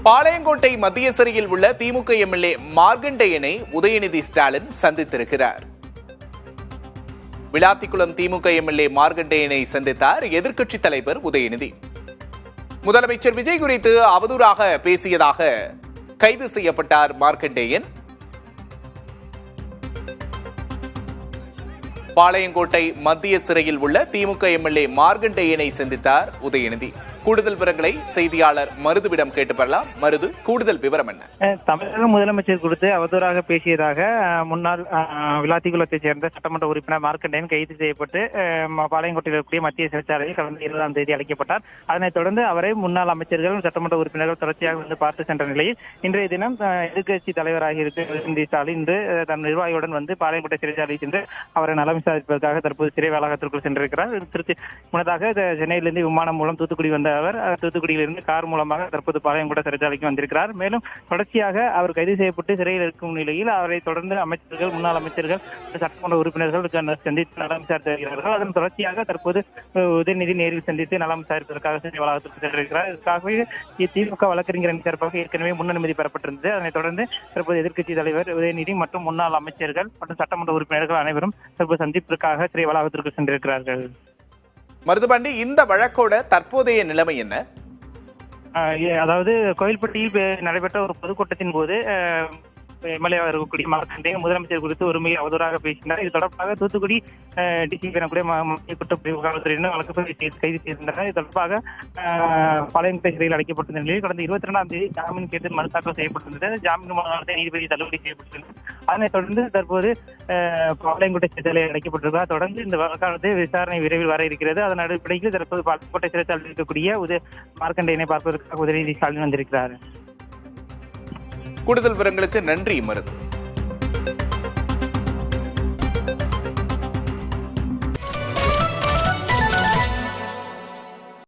பாளையங்கோட்டை மத்திய சிறையில் உள்ள திமுக எம்எல்ஏ மார்கண்டேயனை உதயநிதி ஸ்டாலின் சந்தித்திருக்கிறார். விளாத்திக்குளம் திமுக எம்எல்ஏ மார்கண்டேயனை சந்தித்தார் எதிர்க்கட்சித் தலைவர் உதயநிதி. முதலமைச்சர் விஜய் குறித்து அவதூறாக பேசியதாக கைது செய்யப்பட்டார் மார்கண்டேயன். பாளையங்கோட்டை மத்திய சிறையில் உள்ள திமுக எம்எல்ஏ மார்கண்டேயனை சந்தித்தார் உதயநிதி. கூடுதல் விவரங்களை செய்தியாளர் மருதுவிடம் கேட்டு பெறலாம். மருது, கூடுதல் விவரம் என்ன? தமிழக முதலமைச்சர் குறித்து அவதூறாக பேசியதாக முன்னாள் விளாத்திக்குளத்தைச் சேர்ந்த சட்டமன்ற உறுப்பினர் மார்கண்டேயன் கைது செய்யப்பட்டு பாளையங்கோட்டையில் இருக்கக்கூடிய மத்திய சிறைச்சாலையில் கடந்த 20ஆம் தேதி அழைக்கப்பட்டார். அதனைத் தொடர்ந்து அவரை முன்னாள் அமைச்சர்கள் சட்டமன்ற உறுப்பினர்கள் தொடர்ச்சியாக வந்து பார்த்து சென்ற நிலையில் இன்றைய தினம் எதிர்க்கட்சி தலைவராக இருக்கும் உதயநிதி ஸ்டாலின் இன்று தன் நிர்வாகியுடன் வந்து பாளையங்கோட்டை சிறைச்சாலையில் சென்று அவரை நலம் விசாரிப்பதற்காக தற்போது சிறை வளாகத்திற்குள் சென்றிருக்கிறார். முன்னதாக சென்னையிலிருந்து விமானம் மூலம் தூத்துக்குடி வந்த அவர் தூத்துக்குடியிலிருந்து கார் மூலமாக தற்போது பாளையங்கோட்டை சிறைச்சாலைக்கு வந்திருக்கிறார். மேலும் தொடர்ச்சியாக அவர் கைது செய்யப்பட்டு சிறையில் இருக்கும் நிலையில் அவரை தொடர்ந்து அமைச்சர்கள், முன்னாள் அமைச்சர்கள், சட்டமன்ற உறுப்பினர்கள் சந்தித்து நலம் விசாரித்து வருகிறார்கள். அதன் தொடர்ச்சியாக தற்போது உதயநிதி நேரில் சந்தித்து நலம் விசாரிப்பதற்காக சிறை வளாகத்திற்கு சென்றிருக்கிறார். இதற்காகவே திமுக வழக்கறிஞர் சார்பாக ஏற்கனவே முன் அனுமதி பெறப்பட்டிருந்தது. அதனைத் தொடர்ந்து தற்போது எதிர்க்கட்சி தலைவர் உதயநிதி மற்றும் முன்னாள் அமைச்சர்கள் மற்றும் சட்டமன்ற உறுப்பினர்கள் அனைவரும் தற்போது சந்திப்பிற்காக சிறை வளாகத்திற்கு சென்றிருக்கிறார்கள். மருதுபாண்டி, இந்த வழக்கோட தற்போதைய நிலைமை என்ன? அதாவது கோயில்பட்டியில் நடைபெற்ற ஒரு பொதுக்கூட்டத்தின் போது எம்எல்ஏவாக இருக்கக்கூடிய மார்கண்டேயன் முதலமைச்சர் குறித்து ஒருமையில் அவதூறாக பேசினார். இது தொடர்பாக தூத்துக்குடி டிசிபி எனக்கூடிய மத்திய குற்றப்பிரிவு காவல்துறையினர் வழக்கு கைது செய்திருந்தனர். இது தொடர்பாக பாளையங்கோட்டை சிறையில் அடைக்கப்பட்டிருந்த நிலையில் கடந்த 22ஆம் தேதி ஜாமீன் கேட்டு மனு தாக்கல் செய்யப்பட்டிருந்தது. ஜாமீன் மனுவானது நீதிபதி தள்ளுபடி செய்யப்பட்டிருந்தது. அதனைத் தொடர்ந்து தற்போது பாளையங்கோட்டை சிறையில் அடைக்கப்பட்டிருக்கிறார். தொடர்ந்து இந்த வழக்கானது விசாரணை விரைவில் வர இருக்கிறது. அதன் அடிப்படையில் தற்போது பாளையங்கோட்டை சிறைச்சாலையில் இருக்கக்கூடிய மார்கண்டேயனை பார்ப்பதற்காக உதயநிதி ஸ்டாலின் வந்திருக்கிறார். கூடுதல் விவரங்களுக்கு நன்றி மருது.